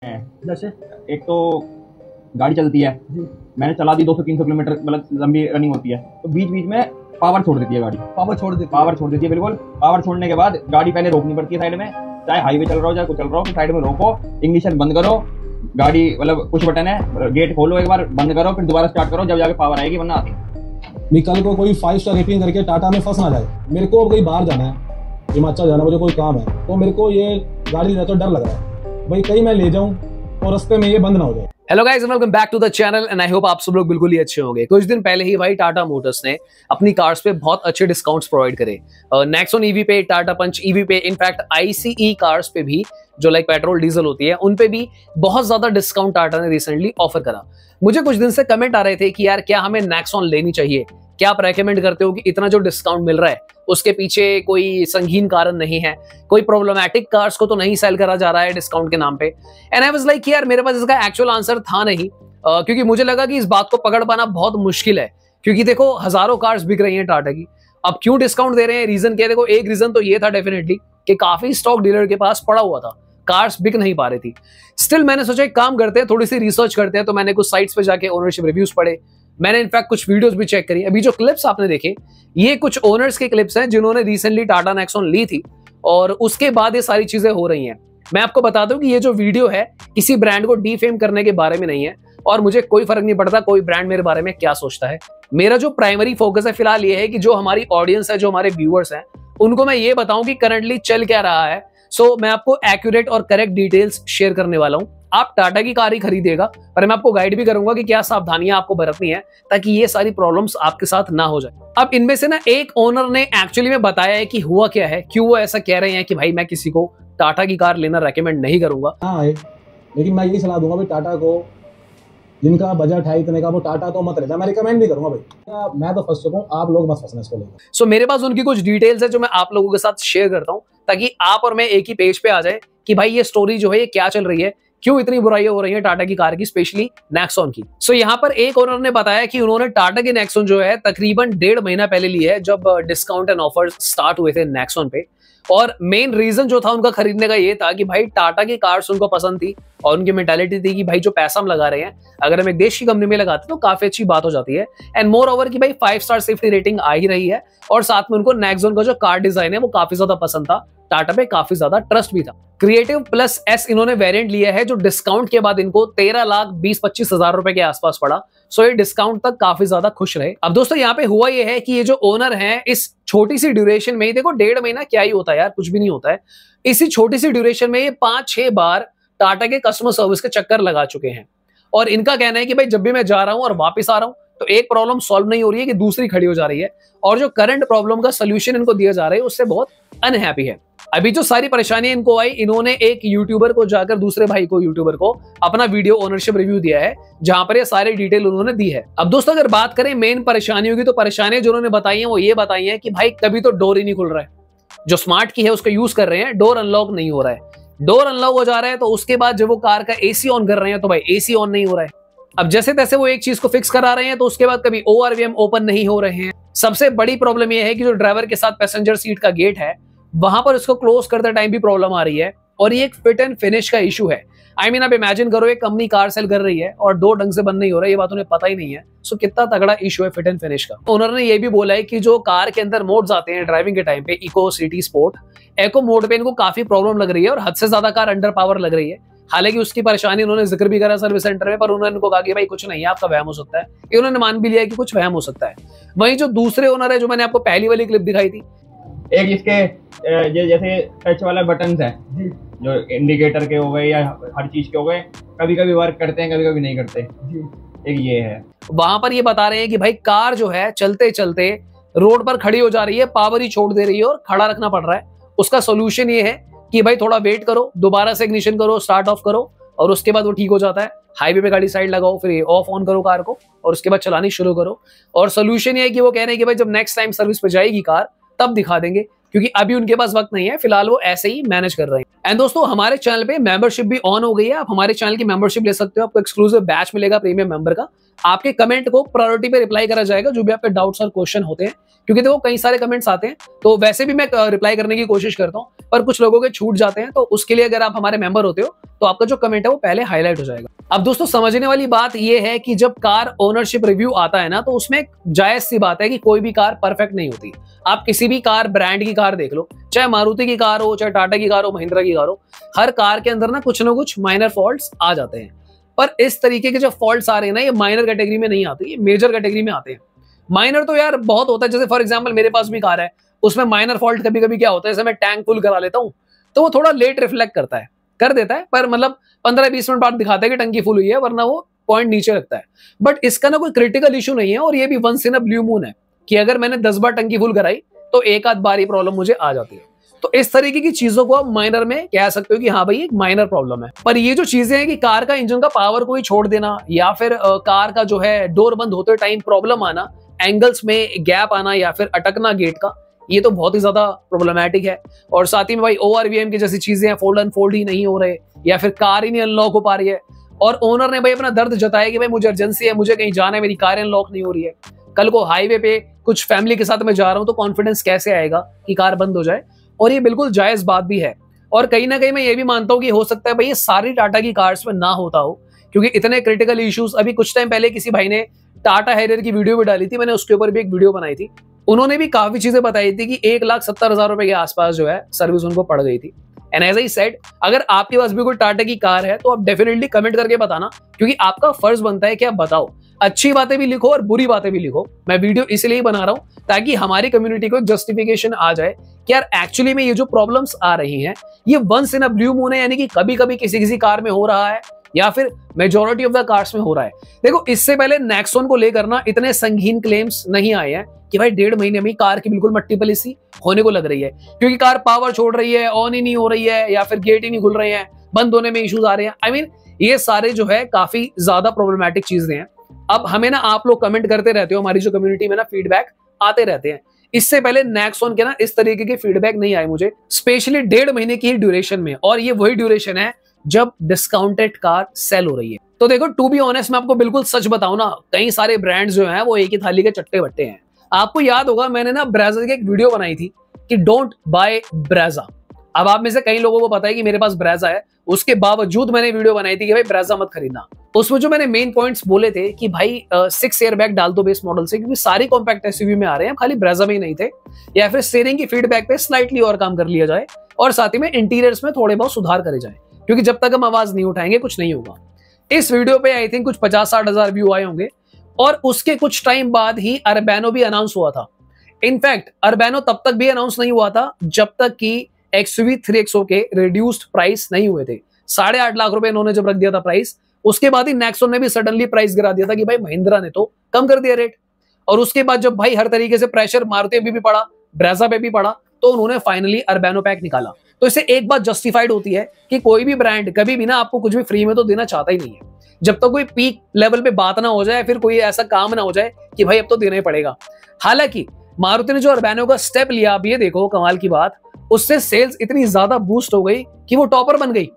जैसे एक तो गाड़ी चलती है, मैंने चला दी 200-300 किलोमीटर, मतलब लंबी रनिंग होती है, तो बीच बीच में पावर छोड़ देती है गाड़ी। पावर छोड़ देती है बिल्कुल। पावर छोड़ने के बाद गाड़ी पहले रोकनी पड़ती है साइड में, चाहे हाईवे चल रहा हो चाहे कुछ चल रहा हो, तो साइड में रोको, इग्निशन बंद करो, गाड़ी मतलब कुछ बटन है, गेट खोलो, एक बार बंद करो, फिर दोबारा स्टार्ट करो, जब जाके पावर आएगी, वरना आती नहीं। कल को कोई 5 स्टार रेटिंग करके टाटा में फंस ना जाए। मेरे को कहीं बाहर जाना है, हिमाचल जाना, मुझे कोई काम है, तो मेरे को ये गाड़ी लेते डर लग रहा है भाई, कहीं मैं ले जाऊं और रास्ते में ये बंद ना हो जाए। Hello guys and welcome back to the channel and I hope आप सब लोग बिल्कुल ही अच्छे होंगे। कुछ दिन पहले ही भाई टाटा मोटर्स ने अपनी कार्स पे बहुत अच्छे डिस्काउंट्स प्रोवाइड करे। नेक्सॉन ईवी पे, टाटा पंच ईवी पे, इनफैक्ट आईसीई कार्स पे भी जो लाइक पेट्रोल डीजल होती है उन पे भी बहुत ज्यादा डिस्काउंट टाटा ने रिसेंटली ऑफर करा। मुझे कुछ दिन से कमेंट आ रहे थे कि यार क्या हमें नेक्सॉन लेनी चाहिए, क्या आप रेकमेंड करते हो कि इतना जो डिस्काउंट मिल रहा है उसके पीछे कोई संगीन कारण नहीं है, कोई प्रॉब्लमैटिक कार्स को तो नहीं सेल करा जा रहा है डिस्काउंट के नाम पे। एंड आई वाज लाइक यार मेरे पास इसका एक्चुअल आंसर था नहीं, क्योंकि मुझे लगा कि इस बात को पकड़ पाना बहुत मुश्किल है, क्योंकि देखो हजारों कार्स बिक रही हैं टाटा की, अब क्यों डिस्काउंट दे रहे हैं, रीजन क्या है? देखो एक रीजन तो ये था डेफिनेटली कि काफी स्टॉक डीलर के पास पड़ा हुआ था, कार्स बिक नहीं पा रही थी। स्टिल मैंने सोचा एक काम करते हैं, थोड़ी सी रिसर्च करते हैं, तो मैंने कुछ साइट्स पे जाके ओनरशिप रिव्यूज पढ़े, मैंने इनफैक्ट कुछ वीडियोस भी चेक करी। अभी जो क्लिप्स आपने देखे ये कुछ ओनर्स के क्लिप्स हैं जिन्होंने रिसेंटली टाटा नेक्सॉन ली थी और उसके बाद ये सारी चीजें हो रही हैं। मैं आपको बता दूं कि ये जो वीडियो है किसी ब्रांड को डीफेम करने के बारे में नहीं है और मुझे कोई फर्क नहीं पड़ता कोई ब्रांड मेरे बारे में क्या सोचता है। मेरा जो प्राइमरी फोकस है फिलहाल ये है कि जो हमारी ऑडियंस है, जो हमारे व्यूअर्स हैं, उनको मैं ये बताऊं कि करंटली चल क्या रहा है। सो मैं आपको एक्यूरेट और करेक्ट डिटेल्स शेयर करने वाला हूं। आप टाटा की कार ही खरीदेगा, पर मैं आपको गाइड भी करूंगा कि क्या सावधानियां आपको बरतनी है ताकि ये सारी प्रॉब्लम्स आपके साथ ना हो जाए। अब इनमें से ना एक ओनर ने एक्चुअली में बताया है कि हुआ क्या है, क्यों वो ऐसा कह रहे हैं कि भाई मैं किसी को टाटा की कार लेना रेकमेंड नहीं करूंगा। हाँ, लेकिन मैं यही सलाह दूंगा भाई टाटा को, जिनका बजट है इतने का, वो टाटा तो मत लेना, मैं रिकमेंड नहीं करूंगा भाई। मैं तो फंस चुका हूं, आप लोग मत फंसना इसको लेकर। सो मेरे पास उनकी कुछ डिटेल्स है जो मैं आप लोगों के साथ शेयर करता हूं ताकि आप और मैं एक ही पेज पे आ जाए कि भाई ये स्टोरी जो है ये क्या चल रही है, क्यों इतनी बुराइयां हो रही है टाटा की कार की, स्पेशली नेक्सॉन की। सो यहाँ पर एक ओनर ने बताया कि उन्होंने टाटा की नेक्सॉन जो है तकरीबन 1.5 महीना पहले ली है, जब डिस्काउंट एंड ऑफर स्टार्ट हुए थे नेक्सॉन पे। और मेन रीजन जो था उनका खरीदने का ये था कि भाई टाटा की कार्स उनको पसंद थी और उनकी मेंटालिटी थी कि भाई जो पैसा हम लगा रहे हैं अगर हम एक देश की कंपनी में लगाते तो काफी अच्छी बात हो जाती है। एंड मोर ओवर कि भाई 5 स्टार सेफ्टी रेटिंग आ ही रही है और साथ में उनको नेक्सॉन का जो कार डिजाइन है वो काफी ज्यादा पसंद था, टाटा पे काफी ज्यादा ट्रस्ट भी था। क्रिएटिव प्लस एस इन्होंने वेरिएंट लिया है जो डिस्काउंट के बाद इनको 13,20-25 हजार रुपए के आसपास पड़ा। सो ये डिस्काउंट तक काफी ज्यादा खुश रहे। अब दोस्तों यहाँ पे हुआ ये है कि ये जो ओनर है इस छोटी सी ड्यूरेशन में ही, देखो 1.5 महीना क्या ही होता है यार, कुछ भी नहीं होता है, इसी छोटी सी ड्यूरेशन में ये 5-6 बार टाटा के कस्टमर सर्विस के चक्कर लगा चुके हैं। और इनका कहना है कि भाई जब भी मैं जा रहा हूं और वापस आ रहा हूं तो एक प्रॉब्लम सॉल्व नहीं हो रही है कि दूसरी खड़ी हो जा रही है, और जो करंट प्रॉब्लम का सोल्यूशन इनको दिया जा रहा है उससे बहुत अनहैप्पी है। अभी जो सारी परेशानी इनको आई, इन्होंने एक यूट्यूबर को जाकर, दूसरे भाई को, यूट्यूबर को अपना वीडियो ओनरशिप रिव्यू दिया है जहां पर ये सारी डिटेल उन्होंने दी है। अब दोस्तों अगर बात करें मेन परेशानियों की, तो परेशानियां जो उन्होंने बताई हैं वो ये बताई हैं कि भाई कभी तो डोर ही नहीं खुल रहा है, जो स्मार्ट की है उसको यूज कर रहे हैं, डोर अनलॉक नहीं हो रहा है, डोर अनलॉक हो जा रहा है तो उसके बाद जब वो कार का एसी ऑन कर रहे हैं तो भाई एसी ऑन नहीं हो रहा है। अब जैसे तैसे वो एक चीज को फिक्स करा रहे हैं तो उसके बाद कभी ORVM ओपन नहीं हो रहे हैं। सबसे बड़ी प्रॉब्लम यह है कि जो ड्राइवर के साथ पैसेंजर सीट का गेट है वहां पर इसको क्लोज करते टाइम भी प्रॉब्लम आ रही है, और ये एक फिट एंड फिनिश का इशू है। आई मीन आप इमेजिन करो एक कंपनी कार सेल कर रही है और डोर ढंग से बंद नहीं हो रहा है, ये बात उन्हें पता ही नहीं है। सो कितना तगड़ा इशू है फिट एंड फिनिश का। ओनर ने ये भी बोला है कि जो कार के अंदर मोड्स आते हैं ड्राइविंग के टाइम पे, इको, सिटी, स्पोर्ट, एको मोड पे इनको काफी प्रॉब्लम लग रही है और हद से ज्यादा कार अंडर पावर लग रही है। हालांकि उसकी परेशानी उन्होंने जिक्र भी करा सर्विस सेंटर में, पर उन्होंने इनको कहा कि भाई कुछ नहीं है, आपका वहम हो सकता है। ये उन्होंने मान भी लिया कि कुछ वहम हो सकता है। वहीं जो दूसरे ओनर है जो मैंने आपको पहली वाली क्लिप दिखाई थी, एक इसके जैसे टच वाला बटन्स है जो इंडिकेटर के हो गए या हर चीज के हो गए, कभी कभी वर्क करते हैं, कभी कभी नहीं करते, एक ये है। वहां पर ये बता रहे हैं कि भाई कार जो है चलते चलते रोड पर खड़ी हो जा रही है, पावर ही छोड़ दे रही है और खड़ा रखना पड़ रहा है। उसका सोल्यूशन ये है कि भाई थोड़ा वेट करो, दोबारा से इग्निशन करो, स्टार्ट ऑफ करो और उसके बाद वो ठीक हो जाता है। हाईवे पे गाड़ी साइड लगाओ, फिर ऑफ ऑन करो कार को और उसके बाद चलानी शुरू करो। और सोल्यूशन ये है कि वो कह रहे हैं कि भाई जब नेक्स्ट टाइम सर्विस पे जाएगी कार तब दिखा देंगे, क्योंकि अभी उनके पास वक्त नहीं है, फिलहाल वो ऐसे ही मैनेज कर रहे हैं। एंड दोस्तों हमारे चैनल पे मेंबरशिप भी ऑन हो गई है, आप हमारे चैनल की मेंबरशिप ले सकते हो, आपको एक्सक्लूसिव बैच मिलेगा प्रीमियम मेंबर का। आपके कमेंट को प्रायोरिटी पे रिप्लाई करा जाएगा, जो भी आपके डाउट्स और क्वेश्चन होते हैं, क्योंकि देखो कई सारे कमेंट्स आते हैं, तो वैसे भी मैं रिप्लाई करने की कोशिश करता हूं, पर कुछ लोगों के छूट जाते हैं, तो उसके लिए अगर आप हमारे मेंबर होते हो तो आपका जो कमेंट है वो पहले हाईलाइट हो जाएगा। अब दोस्तों समझने वाली बात यह है कि जब कार ओनरशिप रिव्यू आता है ना, तो उसमें जायज सी बात है कि कोई भी कार परफेक्ट नहीं होती। आप किसी भी कार ब्रांड की कार देख लो, चाहे मारुति की कार हो, चाहे टाटा की कार हो, महिंद्रा की कार हो, हर कार के अंदर ना कुछ माइनर फॉल्ट्स आ जाते हैं। पर इस तरीके के जो फॉल्ट्स आ रहे हैं ना, ये माइनर कैटेगरी में नहीं आते, ये मेजर कैटेगरी में आते हैं। माइनर तो यार बहुत होता है, जैसे फॉर एग्जांपल मेरे पास भी कार है, उसमें माइनर फॉल्ट कभी कभी क्या होता है, जैसे मैं टैंक फुल करा लेता हूं तो वो थोड़ा लेट रिफ्लेक्ट कर देता है, पर मतलब 15-20 मिनट बाद दिखाता है कि टंकी फुल हुई है, वरना वो पॉइंट नीचे रखता है। बट इसका ना कोई क्रिटिकल इशू नहीं है, और ये भी once in a blue moon है कि अगर मैंने 10 बार टंकी फुल कराई तो एक आध बार ये प्रॉब्लम मुझे आ जाती है। तो इस तरीके की चीजों को आप माइनर में कह सकते हो कि हाँ भाई एक माइनर प्रॉब्लम है। पर ये जो चीजें हैं कि कार का इंजन का पावर को ही छोड़ देना, या फिर कार का जो है डोर बंद होते टाइम प्रॉब्लम आना, एंगल्स में गैप आना, या फिर अटकना गेट का, ये तो बहुत ही ज्यादा प्रॉब्लमैटिक है। और साथ ही में भाई ORVM की जैसी चीजें हैं, फोल्ड अनफोल्ड ही नहीं हो रहे, या फिर कार ही नहीं अनलॉक हो पा रही है, और ओनर ने भाई अपना दर्द जताया कि भाई मुझे अर्जेंसी है, मुझे कहीं जाना है, मेरी कार अनलॉक नहीं हो रही है। कल को हाईवे पे कुछ फैमिली के साथ मैं जा रहा हूं तो कॉन्फिडेंस कैसे आएगा कि कार बंद हो जाए। और ये बिल्कुल जायज बात भी है। और कहीं ना कहीं मैं ये भी मानता हूं कि हो सकता है भाई ये सारी टाटा की कार्स में ना होता हो, क्योंकि इतने क्रिटिकल इश्यूज, अभी कुछ टाइम पहले किसी भाई ने टाटा हैरियर की वीडियो भी डाली थी, मैंने उसके ऊपर भी एक वीडियो बनाई थी। उन्होंने भी काफी चीजें बताई थी कि 1,70,000 रुपए के आसपास जो है सर्विस उनको पड़ गई थी। एंड एज आई सेड, अगर आपके पास भी कोई टाटा की कार है तो आप डेफिनेटली कमेंट करके बताना, क्योंकि आपका फर्ज बनता है कि आप बताओ, अच्छी बातें भी लिखो और बुरी बातें भी लिखो। मैं वीडियो इसलिए बना रहा हूं ताकि हमारी कम्युनिटी को जस्टिफिकेशन आ जाए कि यार एक्चुअली में ये जो प्रॉब्लम्स आ रही हैं ये once in a blue moon है, यानी कि कभी कभी किसी कार में हो रहा है, या फिर मेजॉरिटी ऑफ द कार्स में हो रहा है। देखो इससे पहले नेक्सॉन को लेकर ना इतने संगीन क्लेम्स नहीं आए हैं कि भाई 1.5 महीने में कार की बिल्कुल मट्टी पली सी होने को लग रही है, क्योंकि कार पावर छोड़ रही है, ऑन ही नहीं हो रही है, या फिर गेट ही नहीं खुल रहे हैं, बंद होने में इश्यूज आ रहे हैं। आई मीन ये सारे जो है काफी ज्यादा प्रॉब्लमैटिक चीजें हैं। अब हमें ना आप लोग कमेंट करते रहते हो, हमारी जो कम्युनिटी में ना फीडबैक आते रहते हैं। इससे पहले नेक्सॉन के ना इस तरीके के फीडबैक नहीं आए मुझे, स्पेशली 1.5 महीने की ड्यूरेशन में, और ये वही ड्यूरेशन है जब डिस्काउंटेड कार सेल हो रही है। तो देखो टू बी ऑनेस्ट मैं आपको बिल्कुल सच बताऊं ना, कई सारे ब्रांड्स जो हैं वो एक ही थाली के चट्टे बट्टे हैं। आपको याद होगा मैंने ना ब्रेजा की एक वीडियो बनाई थी कि डोंट बाय ब्रेजा। अब आप में से कई लोगों को पता है कि मेरे पास ब्रेजा है, उसके बावजूद मैंने वीडियो बनाई थी कि भाई ब्रेजा मत खरीदना। उसमें जो मैंने मेन पॉइंट्स बोले थे कि भाई 6 एयर बैग डाल दो बेस मॉडल से, क्योंकि सारी कॉम्पैक्ट एसयूवी में आ रहे हैं, खाली ब्रेजा में ही नहीं थे, या फिर स्टीयरिंग की फीडबैक पे स्लाइटली और काम कर लिया जाए, और साथ ही में इंटीरियर्स में थोड़े बहुत सुधार करे जाए, क्योंकि जब तक हम आवाज नहीं उठाएंगे कुछ नहीं होगा। इस वीडियो पे आई थिंक कुछ 50-60 हजार व्यू आए होंगे, और उसके कुछ टाइम बाद ही अर्बैनो भी अनाउंस हुआ था। इनफैक्ट अर्बैनो तब तक भी अनाउंस नहीं हुआ था जब तक कि XUV 3XO के रिड्यूस्ड प्राइस नहीं हुए थे। 8.5 लाख रुपए इन्होंने जब रख दिया था प्राइस, उसके बाद ही नेक्सॉन ने भी सडनली प्राइस गिरा दिया था कि भाई महिंद्रा ने तो कम कर दिया रेट। और उसके बाद जब भाई हर तरीके से प्रेशर मारुति पे भी पड़ा, ब्रेजा पे भी पड़ा, तो उन्होंने फाइनली अर्बैनो पैक निकाला। तो इससे एक बात जस्टिफाइड होती है कि कोई भी ब्रांड कभी भी ना आपको कुछ भी फ्री में तो देना चाहता ही नहीं है, जब तक कोई पीक लेवल पे बात ना हो जाए, फिर कोई ऐसा काम ना हो जाए कि भाई अब तो देना ही पड़ेगा। हालांकि मारुति ने जो अर्बैनो का स्टेप लिया, आप ये देखो कमाल की बात, उससे सेल्स इतनी ज्यादा बूस्ट हो गई कि वो टॉपर बन गई।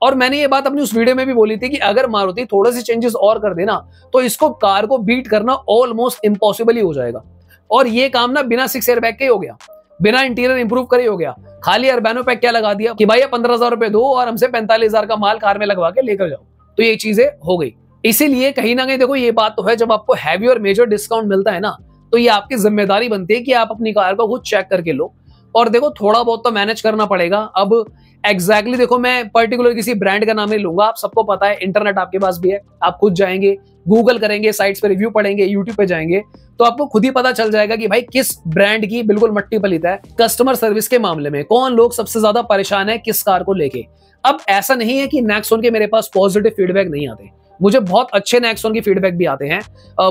और मैंने ये बात अपनी उस वीडियो में भी बोली थी कि अगर मारुति थोड़े से चेंजेस और कर देना तो इसको कार को बीट करना ऑलमोस्ट इम्पॉसिबल ही हो जाएगा। और ये काम ना बिना 6 एयर बैग के हो गया, बिना इंटीरियर इंप्रूव करे हो गया। खाली अर्बैनो पैक क्या लगा दिया कि भाई 15,000 रुपए दो और हमसे 45,000 का माल कार में लगवा के लेकर जाओ, तो ये चीजें हो गई। इसीलिए कहीं ना कहीं देखो ये बात तो है, जब आपको हैवी और मेजर डिस्काउंट मिलता है ना, तो ये आपकी जिम्मेदारी बनती है कि आप अपनी कार को खुद चेक करके लो। और देखो थोड़ा बहुत तो मैनेज करना पड़ेगा। अब एग्जैक्टली देखो मैं पर्टिकुलर किसी ब्रांड का नाम नहीं लूंगा, आप सबको पता है, इंटरनेट आपके पास भी है, आप खुद जाएंगे, गूगल करेंगे, साइट्स पे रिव्यू पढ़ेंगे, यूट्यूब पे जाएंगे, तो आपको खुद ही पता चल जाएगा कि भाई किस ब्रांड की बिल्कुल मट्टी पलीत है कस्टमर सर्विस के मामले में, कौन लोग सबसे ज्यादा परेशान है किस कार को लेके। अब ऐसा नहीं है कि नेक्सॉन के मेरे पास पॉजिटिव फीडबैक नहीं आते, मुझे बहुत अच्छे नेक्सॉन की फीडबैक भी आते हैं,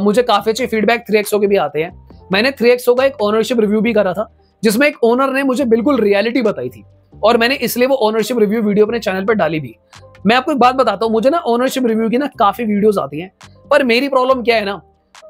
मुझे काफी अच्छे फीडबैक 3XO के भी आते हैं। मैंने 3XO का एक ओनरशिप रिव्यू भी करा था, जिसमें एक ओनर ने मुझे बिल्कुल रियलिटी बताई थी, और मैंने इसलिए वो ओनरशिप रिव्यू वीडियो अपने चैनल पर डाली भी। मैं आपको एक बात बताता हूँ, मुझे ना ओनरशिप रिव्यू की ना काफी वीडियोस आती हैं, पर मेरी प्रॉब्लम क्या है ना,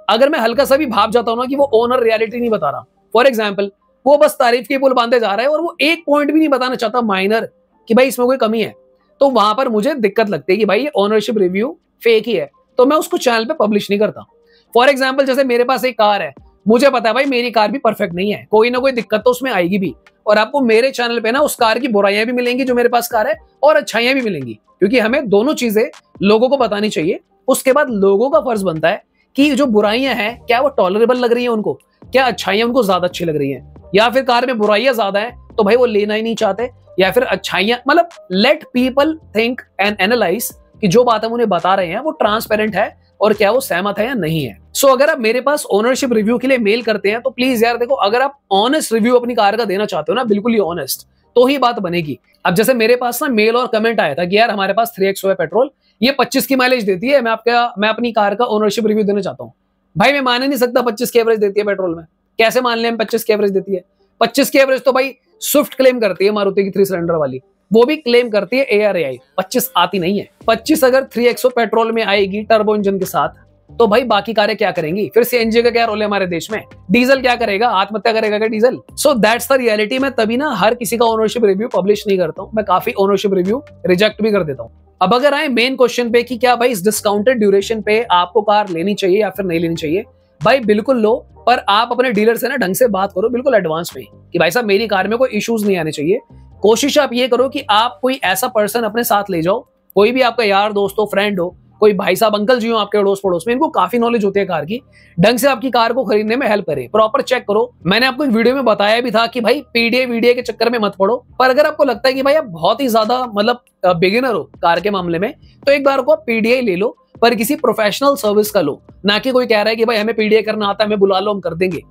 अगर मैं हल्का सा भी भाप जाता हूँ ना कि वो ओनर रियलिटी नहीं बता रहा, फॉर एग्जाम्पल वो बस तारीफ के पुल बांधे जा रहा है और वो एक पॉइंट भी नहीं बताना चाहता माइनर कि भाई इसमें कोई कमी है, तो वहां पर मुझे दिक्कत लगती है कि भाई ये ओनरशिप रिव्यू फेक ही है। तो मैं उसको चैनल पे पब्लिश नहीं करता। फॉर एग्जाम्पल जैसे मेरे पास एक कार है, मुझे पता है भाई मेरी कार भी परफेक्ट नहीं है, कोई ना कोई दिक्कत तो उसमें आएगी भी, और आपको मेरे चैनल पे ना उस कार की बुराइयां भी मिलेंगी जो मेरे पास कार है, और अच्छाइयां भी मिलेंगी, क्योंकि हमें दोनों चीजें लोगों को बतानी चाहिए। उसके बाद लोगों का फर्ज बनता है कि जो बुराइयां हैं क्या वो टॉलरेबल लग रही है उनको, क्या अच्छाइयां उनको ज्यादा अच्छी लग रही हैं, या फिर कार में बुराइयां ज्यादा है तो भाई वो लेना ही नहीं चाहते, या फिर अच्छाइयां, मतलब let people think and analyse कि जो बात हम उन्हें बता रहे हैं वो ट्रांसपेरेंट है और क्या वो सहमत है या नहीं है। सो अगर आप मेरे पास ओनरशिप रिव्यू के लिए मेल करते हैं तो प्लीज यार देखो, अगर आप ऑनेस्ट रिव्यू अपनी कार का देना चाहते हो ना, बिल्कुल ही ऑनेस्ट, तो ही बात बनेगी। अब जैसे मेरे पास ना मेल और कमेंट आया था कि यार हमारे पास 3XO है पेट्रोल, ये 25 की माइलेज देती है, मैं अपनी कार का ओनरशिप रिव्यू देना चाहता हूँ। भाई मैं मान ही नहीं सकता 25 की एवरेज देती है पेट्रोल में, कैसे मान लें हम 25 की एवरेज देती है? 25 की एवरेज तो भाई स्विफ्ट क्लेम करती है, मारुति की 3 सिलेंडर वाली, वो भी क्लेम करती है ARAI, 25 आती नहीं है। 25 अगर 3XO पेट्रोल में आएगी टर्बो इंजन के साथ, तो भाई बाकी कारें क्या करेंगी? फिर CNG का क्या रोल है हमारे देश में? डीजल क्या करेगा? आत्महत्या करेगा क्या diesel? So that's the reality. मैं तभी ना हर किसी का ओनरशिप रिव्यू पब्लिश नहीं करता हूं, मैं काफी ओनरशिप रिव्यू रिजेक्ट भी कर देता हूं। अब अगर आए मेन क्वेश्चन पे कि क्या भाई इस डिस्काउंटेड ड्यूरेशन पे आपको कार लेनी चाहिए या फिर नहीं लेनी चाहिए, भाई बिल्कुल लो, पर आप अपने डीलर से ना ढंग से बात करो, बिल्कुल एडवांस में, कि भाई साहब मेरी कार में कोई इश्यूज नहीं आने चाहिए। कोशिश आप ये करो कि आप कोई ऐसा पर्सन अपने साथ ले जाओ, कोई भी आपका यार दोस्त हो, फ्रेंड हो, कोई भाई साहब अंकल जी हो आपके अड़ोस पड़ोस में, इनको काफी नॉलेज होती है कार की, ढंग से आपकी कार को खरीदने में हेल्प करे, प्रॉपर चेक करो। मैंने आपको एक वीडियो में बताया भी था कि भाई PDA के चक्कर में मत पड़ो, पर अगर आपको लगता है कि भाई आप बहुत ही ज्यादा मतलब बिगिनर हो कार के मामले में, तो एक बार को आप PDA ले लो, पर किसी प्रोफेशनल सर्विस का लो, ना कि कोई कह रहा है कि भाई हमें PDA करना आता है, हमें बुला लो हम कर देंगे,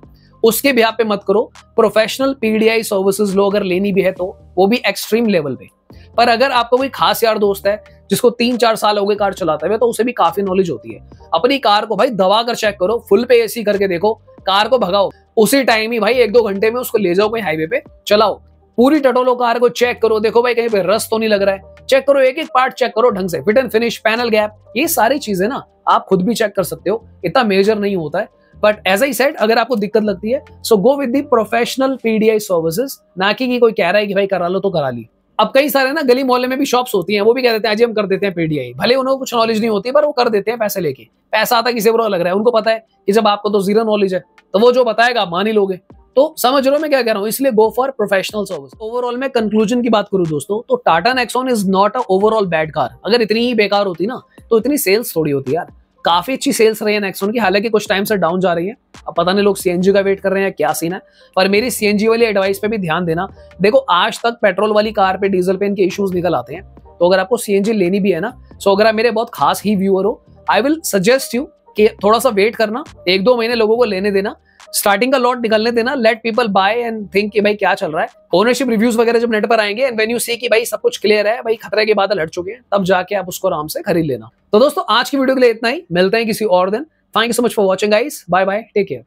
उसके भी पे मत करो। प्रोफेशनल PDI सर्विसेज लो अगर लेनी भी है तो, वो भी एक्सट्रीम लेवल पे। पर अगर आपको कोई खास यार दोस्त है जिसको 3-4 साल हो गए कार चलाते हुए, तो उसे भी काफी नॉलेज होती है, अपनी कार को भाई दबा कर चेक करो, फुल पे AC करके देखो, कार को भगाओ, उसी टाइम ही भाई 1-2 घंटे में उसको ले जाओ कहीं हाईवे पे, चलाओ, पूरी टटोलो कार को चेक करो, देखो भाई कहीं पे रस्ट तो नहीं लग रहा है, चेक करो, एक एक पार्ट चेक करो ढंग से, fit and finish, panel gap, ये सारी चीजें ना आप खुद भी चेक कर सकते हो, इतना मेजर नहीं होता है। बट एज आई सेड, अगर आपको दिक्कत लगती है so go with the professional PDI services, ना कि कोई कह रहा है कि भाई करा लो तो करा ली। अब कई सारे ना गली मोहल्ले में भी शॉप्स होती हैं, वो भी कह देते हैं जी हम कर देते हैं PDI, भले उन्हें कुछ नॉलेज नहीं होती पर वो कर देते हैं पैसे लेके, पैसा आता किसे बुरा लग रहा है, उनको पता है कि जब आपको तो जीरो नॉलेज है तो वो जो बताएगा आप मान ही लोगे। तो समझ रहे हो मैं क्या कह रहा हूँ, इसलिए go for professional service. Overall में कंक्लूजन की बात करूं दोस्तों, तो Tata Nexon is not a overall bad car. अगर इतनी ही बेकार होती ना तो इतनी सेल्स थोड़ी होती यार। काफी अच्छी सेल्स रही है नेक्सॉन की, हालांकि कुछ टाइम से डाउन जा रही है, अब पता नहीं लोग CNG का वेट कर रहे हैं क्या सीन है, पर मेरी CNG वाली एडवाइस पे भी ध्यान देना। देखो आज तक पेट्रोल वाली कार पे, डीजल पे इनके इश्यूज निकल आते हैं, तो अगर आपको CNG लेनी भी है ना, सो अगर आप मेरे बहुत खास ही व्यूअर हो, आई विल सजेस्ट यू कि थोड़ा सा वेट करना, 1-2 महीने लोगों को लेने देना, स्टार्टिंग का लॉट निकलने देना, let people buy and think कि भाई क्या चल रहा है। ओनरशिप रिव्यूज वगैरह जब नेट पर आएंगे एंड व्हेन यू सी कि भाई सब कुछ क्लियर है, भाई खतरे के बादल हट चुके हैं, तब जाके आप उसको आराम से खरीद लेना। तो दोस्तों आज की वीडियो के लिए इतना ही, मिलते हैं किसी और दिन। Thank you so much for watching guys, bye bye, take care.